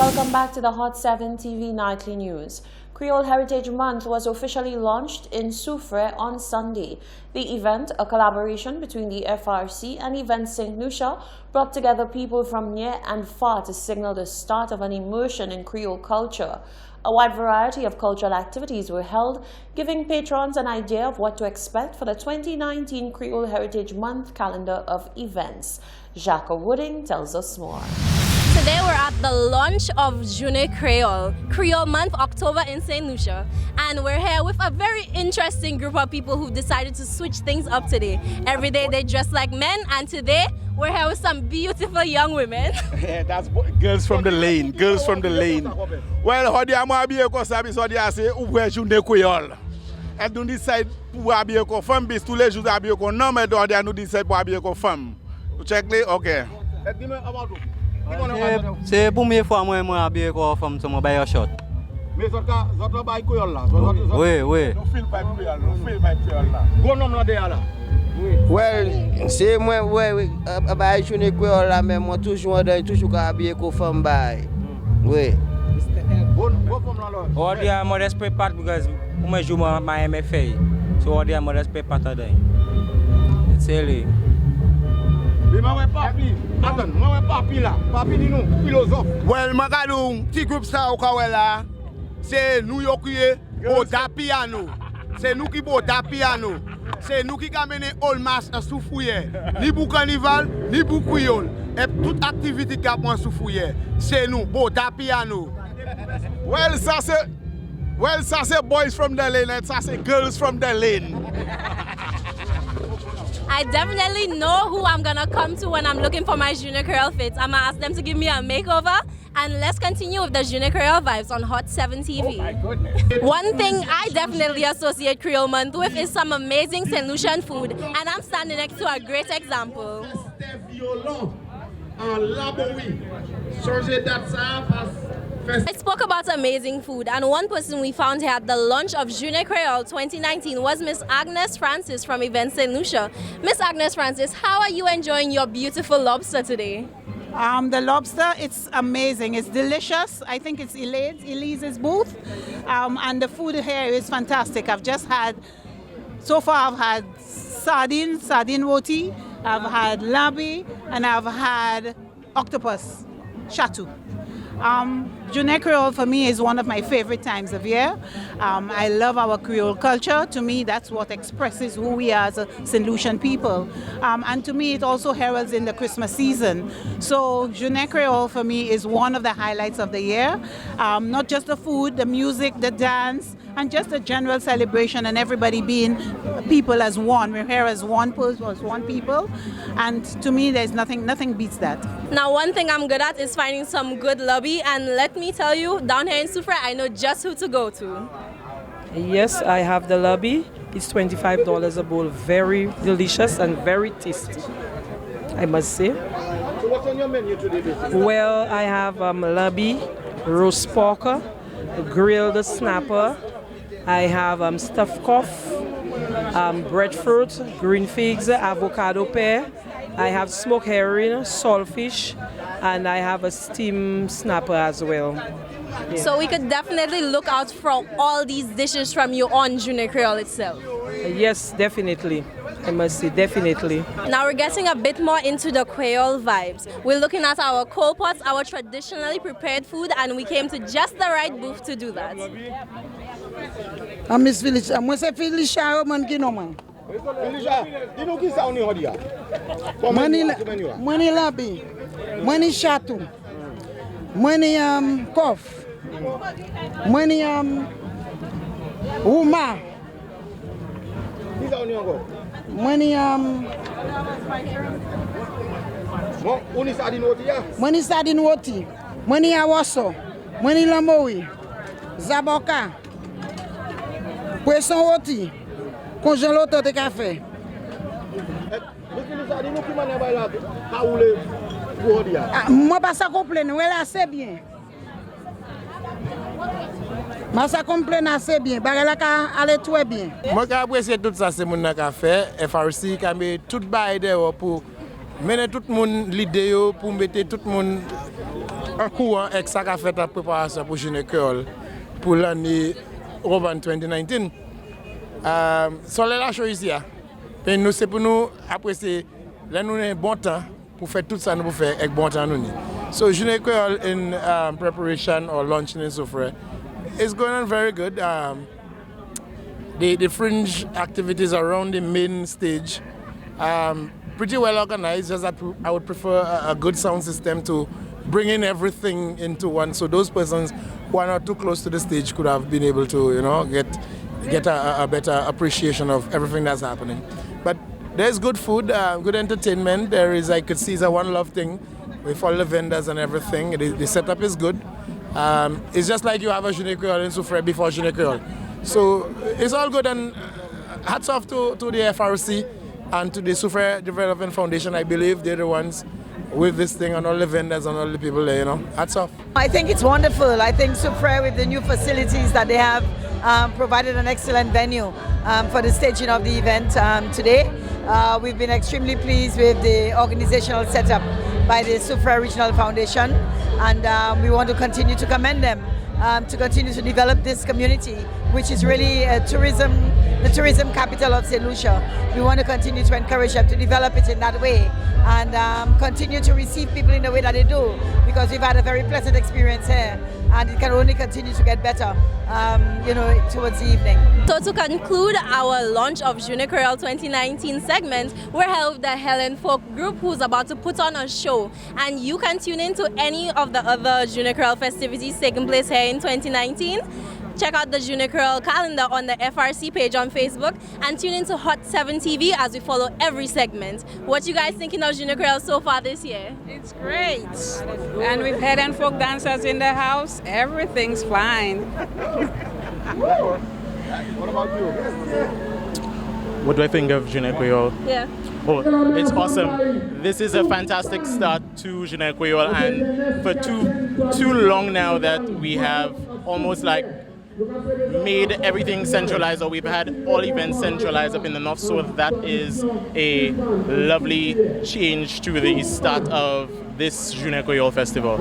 Welcome back to the Hot 7 TV Nightly News. Creole Heritage Month was officially launched in Soufrière on Sunday. The event, a collaboration between the FRC and Event St. Lucia, brought together people from near and far to signal the start of an immersion in Creole culture. A wide variety of cultural activities were held, giving patrons an idea of what to expect for the 2019 Creole Heritage Month calendar of events. Jacques Wooding tells us more. Today we're at the launch of Journée Creole, Creole Month October in St. Lucia, and we're here with a very interesting group of people who decided to switch things up today. Every day they dress like men, and today we're here with some beautiful young women. Yeah, that's girls from the lane, girls from the lane. Well, how do you want to be a cosabi? So they say, "Où Journée Creole?" Et nous décide pour habiller comme femme, bis tous les jours habiller comme homme, et donc nous décide pour habiller comme femme. Vous checkez, ok. C'est la première fois que je habille comme femme sur mon bail short. Mais ça va bail Creole là. Oui, oui. Nous fil bail Creole, nous fil bail Creole là. Bon homme là derrière là. Well, c'est moi ouais bail Journée Creole là mais moi toujours habillé comme femme bail. Oui. Bon femme là. All the modest prepare because I do my MFA. So all the modest prepare today. It's early. Mais moi papi, attends, moi papi là, papi dis nous philosophe. Well, magadou, petit groupe ça au Kawela, c'est nous qui bota piano. C'est nous qui bota piano. C'est nous qui amène all mass à Soufrière. Ni pour carnaval, ni pour Creole. Et toute activité qui a pour Soufrière, c'est nous bota piano. Well, ça c'est boys from the lane, and ça c'est girls from the lane. I definitely know who I'm gonna come to when I'm looking for my Journée Creole fits. I'm gonna ask them to give me a makeover, and let's continue with the Journée Creole vibes on Hot 7 TV. One thing I definitely associate Creole Month with is some amazing St. Lucian food, and I'm standing next to a great example. I spoke about amazing food, and one person we found here at the launch of Journée Creole 2019 was Miss Agnes Francis from Event St. Lucia. Miss Agnes Francis, how are you enjoying your beautiful lobster today? The lobster, it's amazing. It's delicious. I think it's Elise's booth. And the food here is fantastic. So far I've had sardine roti, I've had labi, and I've had octopus, chatu. Journée Creole for me is one of my favorite times of year. I love our Creole culture. To me, that's what expresses who we are as a St. Lucian people. And to me, it also heralds in the Christmas season. So Journée Creole for me is one of the highlights of the year. Not just the food, the music, the dance, and just a general celebration and everybody being people as one. We're here as one person, as one people. And to me, there's nothing beats that. Now, one thing I'm good at is finding some good lobby, and let me tell you, down here in Soufrière, I know just who to go to. Yes, I have the lobby. It's $25 a bowl. Very delicious and very tasty, I must say. So what's on your menu today, basically? Well, I have lobby, roast pork, grilled snapper. I have stuffed cough, breadfruit, green figs, avocado pear. I have smoked herring, saltfish, and I have a steamed snapper as well. Yeah. So we could definitely look out for all these dishes from you on Journée Creole itself. Yes, definitely. I must say, definitely. Now we're getting a bit more into the Creole vibes. We're looking at our coal pots, our traditionally prepared food, and we came to just the right booth to do that. I'm Miss Felicia. I'm Felicia. Felicia, dis nous qui ça on est aujourd'hui? Money labi, money chatu, money cough, money uma, Qui ça on est encore? money Bon, on est sardine roti ya? money sardine roti, money awaso, money lamoui, zaboka, poisson roti. Congélateur de café. Moi pas ça complain, ouais là c'est bien. Moi ça complain assez bien, bah là aller très bien. Moi qui apprécie tout ça c'est mon café, FRC qui met tout bail pour mener tout le monde l'idée pour mettre tout le monde un cours extra qu'a fait la préparation pour Journée Créole pour l'année 2019. Sur la chose ici, et nous c'est pour nous apprécier, là nous avons un bon temps pour faire tout ça nous faire avec bon temps nous. So Journée Créole in preparation or launching in Soufrière is going on very good. The fringe activities around the main stage, pretty well organized. Just that I would prefer a good sound system to bring in everything into one. So those persons who are not too close to the stage could have been able to, you know, get a better appreciation of everything that's happening. But there's good food, good entertainment. There is, I could see, it's a one love thing with all the vendors and everything. The setup is good. It's just like you have a Journée Créole in Soufrière before Journée Créole. So it's all good, and hats off to the FRC and to the Soufrière Development Foundation. I believe they're the ones with this thing, and all the vendors and all the people there, you know. Hats off. I think it's wonderful. I think Soufrière, with the new facilities that they have, provided an excellent venue for the staging of the event today. We've been extremely pleased with the organizational setup by the Soufrière Regional Foundation, and we want to continue to commend them to continue to develop this community, which is really the tourism capital of St. Lucia. We want to continue to encourage them to develop it in that way and continue to receive people in the way that they do, because we've had a very pleasant experience here, and it can only continue to get better, you know, towards the evening. So to conclude our launch of Journée Créole 2019 segment, we're here with the Helen Folk group, who's about to put on a show, and you can tune in to any of the other Journée Créole festivities taking place here in 2019. Check out the Journée Créole calendar on the FRC page on Facebook, and tune into Hot 7 TV as we follow every segment. What you guys thinking of Journée Créole so far this year? It's great. And with head and folk dancers in the house, everything's fine. What about you? What do I think of Journée Créole? Yeah. Oh, it's awesome. This is a fantastic start to Journée Créole, and for too long now that we have almost like made everything centralized, or we've had all events centralized up in the north, so that is a lovely change to the start of this Journée Créole festival.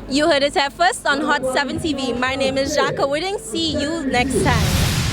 You heard it here first on Hot 7 TV. My name is Jacques Whitting. See you next time.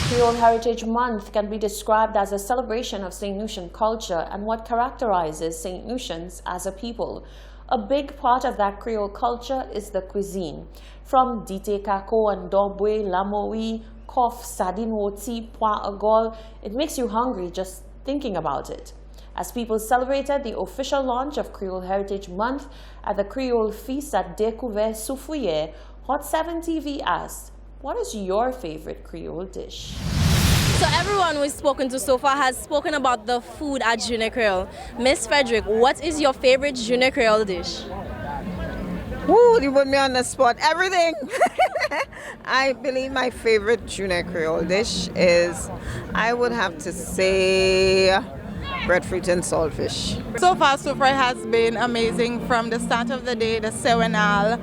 Creole Heritage Month can be described as a celebration of St. Lucian culture and what characterizes St. Lucians as a people. A big part of that Creole culture is the cuisine. From dite kako and dobwe, lamoui, kof, sardine roti, pois agol, it makes you hungry just thinking about it. As people celebrated the official launch of Creole Heritage Month at the Creole Feast at Découvert Soufrière, Hot 7 TV asked, what is your favorite Creole dish? So everyone we've spoken to so far has spoken about the food at Journée Créole. Miss Frederick, what is your favorite Journée Créole dish? Woo, you put me on the spot. Everything. I believe my favorite Journée Créole dish is, I would have to say, breadfruit and saltfish. So far, Soufrière has been amazing from the start of the day. The Serenal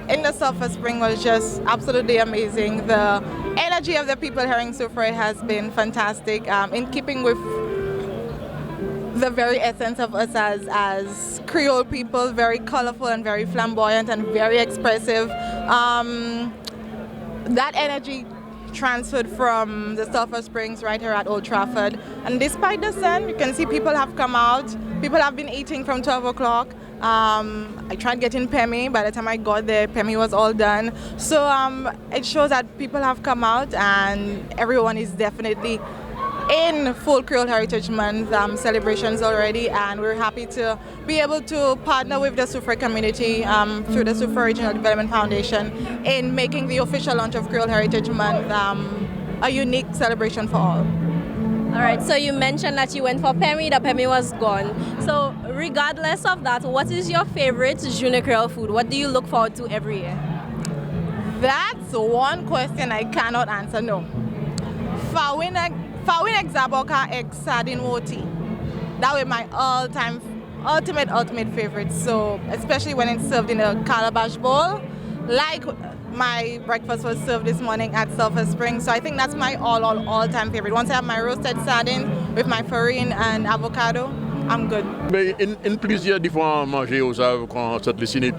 in the Sulphur Spring was just absolutely amazing. The energy of the people here in Soufrière has been fantastic, in keeping with the very essence of us as Creole people, very colorful and very flamboyant and very expressive. That energy transferred from the Sulphur Springs right here at Old Trafford. And despite the sun, you can see people have come out. People have been eating from 12 o'clock. I tried getting Pemi. By the time I got there, Pemi was all done. So it shows that people have come out, and everyone is definitely in full Creole Heritage Month celebrations already, and we're happy to be able to partner with the Soufrière community through the Soufrière Regional Development Foundation in making the official launch of Creole Heritage Month a unique celebration for all. All right, so you mentioned that you went for Pemi, the Pemi was gone. So regardless of that, what is your favorite Journée Créole food? What do you look forward to every year? That's one question I cannot answer, no. Fawin Zaboka egg sardine roti. That was my ultimate favorite. So especially when it's served in a calabash bowl, like my breakfast was served this morning at Sulphur Springs. So I think that's my all-time favorite. Once I have my roasted sardine with my farine and avocado, I'm good. Mais in plusieurs différents manger au ça quand cette dessinée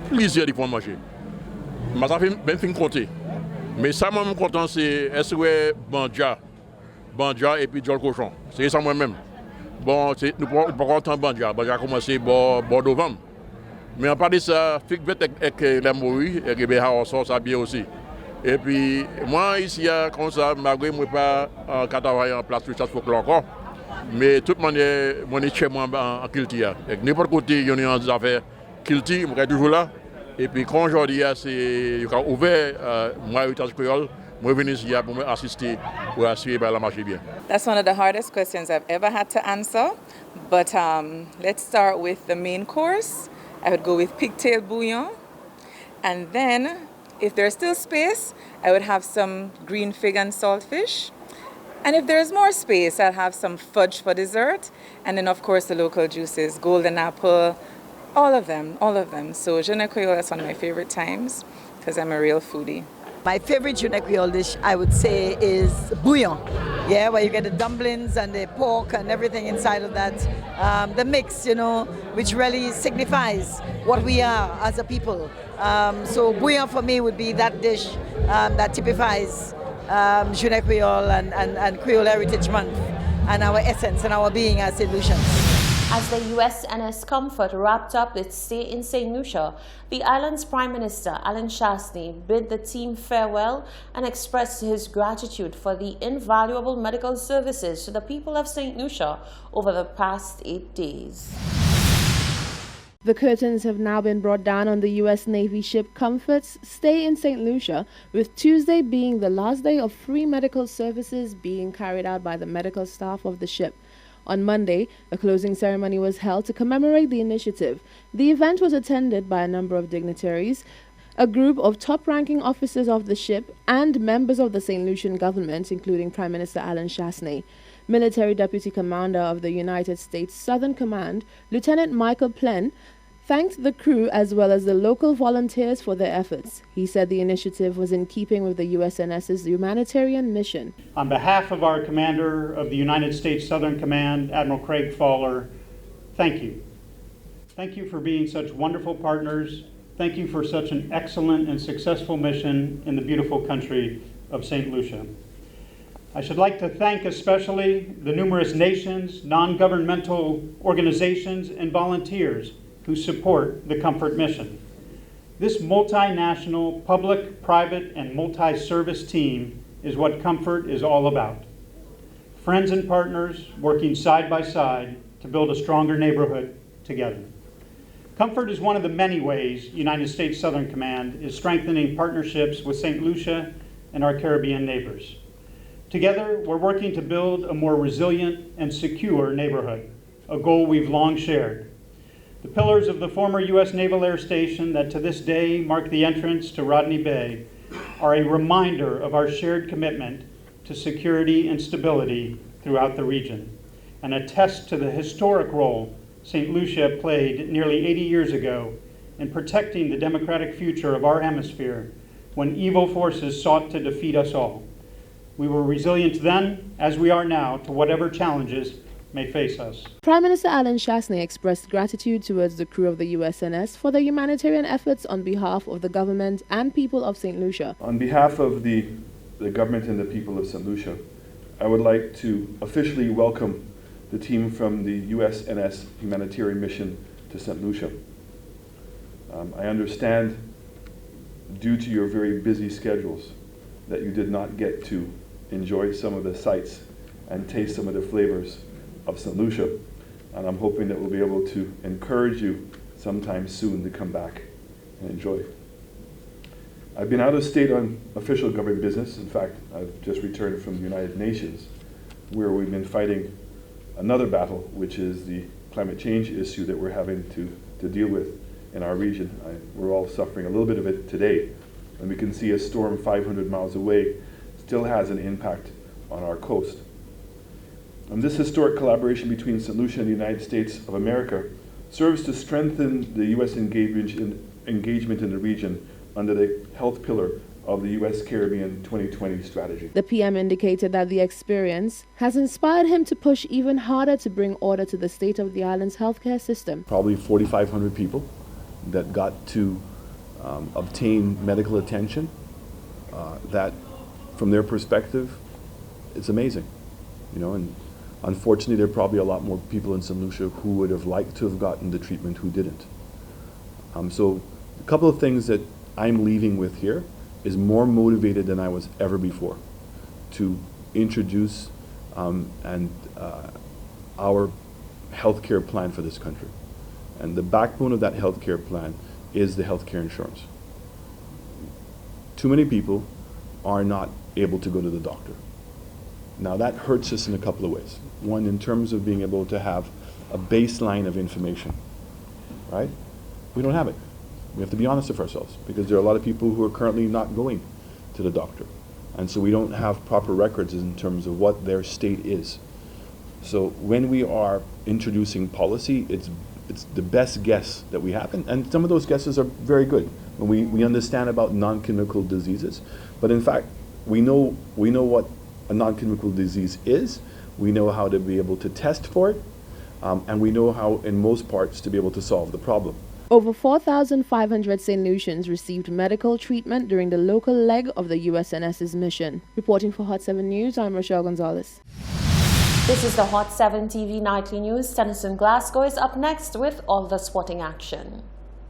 plusieurs différents manger. Mais ça fait même fin compter. Mais ça moi me content c'est est-ce que banja et puis Jol cochon. C'est ça moi même. Bon, c'est nous pas content banja commencer bon novembre. Mais en part de ça, fait avec les morues et que ben ça bien aussi. Et puis moi ici comme ça malgré moi pas en travailler en place tout ça faut encore. Mais toute manière mon est chez moi en culture. Et n'importe côté il y a des affaires culture, moi toujours là. Et puis quand aujourd'hui c'est ouvert moi héritage créole, moi venir ici pour assister pour assurer la marche bien. That's one of the hardest questions I've ever had to answer. But let's start with the main course. I would go with pigtail bouillon. And then, if there's still space, I would have some green fig and saltfish. And if there's more space, I'll have some fudge for dessert. And then, of course, the local juices, golden apple, all of them. So, Jeune Creole is one of my favorite times because I'm a real foodie. My favorite Jeune Creole dish, I would say, is bouillon. Yeah, where you get the dumplings and the pork and everything inside of that. The mix, which really signifies what we are as a people. So bouillon for me would be that dish that typifies Jeune Creole and Creole Heritage Month and our essence and our being as St. Lucians. As the USNS Comfort wrapped up its stay in St. Lucia, the island's Prime Minister, Alan Chasney, bid the team farewell and expressed his gratitude for the invaluable medical services to the people of St. Lucia over the past 8 days. The curtains have now been brought down on the U.S. Navy ship Comfort's stay in St. Lucia, with Tuesday being the last day of free medical services being carried out by the medical staff of the ship. On Monday, a closing ceremony was held to commemorate the initiative. The event was attended by a number of dignitaries, a group of top-ranking officers of the ship, and members of the St. Lucian government, including Prime Minister Alan Chasney. Military Deputy Commander of the United States Southern Command, Lieutenant Michael Plen, thanked the crew as well as the local volunteers for their efforts. He said the initiative was in keeping with the USNS's humanitarian mission. On behalf of our Commander of the United States Southern Command, Admiral Craig Fowler, thank you. Thank you for being such wonderful partners. Thank you for such an excellent and successful mission in the beautiful country of St. Lucia. I should like to thank especially the numerous nations, non-governmental organizations, and volunteers who support the Comfort mission. This multinational, public, private, and multi-service team is what Comfort is all about. Friends and partners working side by side to build a stronger neighborhood together. Comfort is one of the many ways United States Southern Command is strengthening partnerships with St. Lucia and our Caribbean neighbors. Together, we're working to build a more resilient and secure neighborhood, a goal we've long shared. The pillars of the former U.S. Naval Air Station that to this day mark the entrance to Rodney Bay are a reminder of our shared commitment to security and stability throughout the region, and attest to the historic role St. Lucia played nearly 80 years ago in protecting the democratic future of our hemisphere when evil forces sought to defeat us all. We were resilient then, as we are now, to whatever challenges may face us. Prime Minister Alan Chasney expressed gratitude towards the crew of the USNS for their humanitarian efforts on behalf of the government and people of St. Lucia. On behalf of the government and the people of St. Lucia, I would like to officially welcome the team from the USNS humanitarian mission to St. Lucia. I understand, due to your very busy schedules, that you did not get to enjoy some of the sights and taste some of the flavors of St. Lucia, and I'm hoping that we'll be able to encourage you sometime soon to come back and enjoy. I've been out of state on official government business. In fact, I've just returned from the United Nations, where we've been fighting another battle, which is the climate change issue that we're having to deal with in our region. We're all suffering a little bit of it today, and we can see a storm 500 miles away still has an impact on our coast. And this historic collaboration between St. Lucia and the United States of America serves to strengthen the U.S. engagement in the region under the health pillar of the U.S. Caribbean 2020 strategy. The PM indicated that the experience has inspired him to push even harder to bring order to the state of the island's healthcare system. Probably 4,500 people that got to obtain medical attention that, from their perspective, it's amazing, you know, and unfortunately there are probably a lot more people in St. Lucia who would have liked to have gotten the treatment who didn't. So a couple of things that I'm leaving with here is more motivated than I was ever before to introduce our healthcare plan for this country. And the backbone of that healthcare plan is the healthcare insurance. Too many people are not able to go to the doctor. Now that hurts us in a couple of ways. One, in terms of being able to have a baseline of information, right? We don't have it. We have to be honest with ourselves because there are a lot of people who are currently not going to the doctor. And so we don't have proper records in terms of what their state is. So when we are introducing policy, it's the best guess that we have. And some of those guesses are very good. We understand about non-communicable diseases. But in fact, we know what a non-communicable disease is. We know how to be able to test for it. And we know how, in most parts, to be able to solve the problem. Over 4,500 St. Lucians received medical treatment during the local leg of the USNS's mission. Reporting for Hot 7 News, I'm Rochelle Gonzalez. This is the Hot 7 TV Nightly News. Tennyson Glasgow is up next with all the sporting action.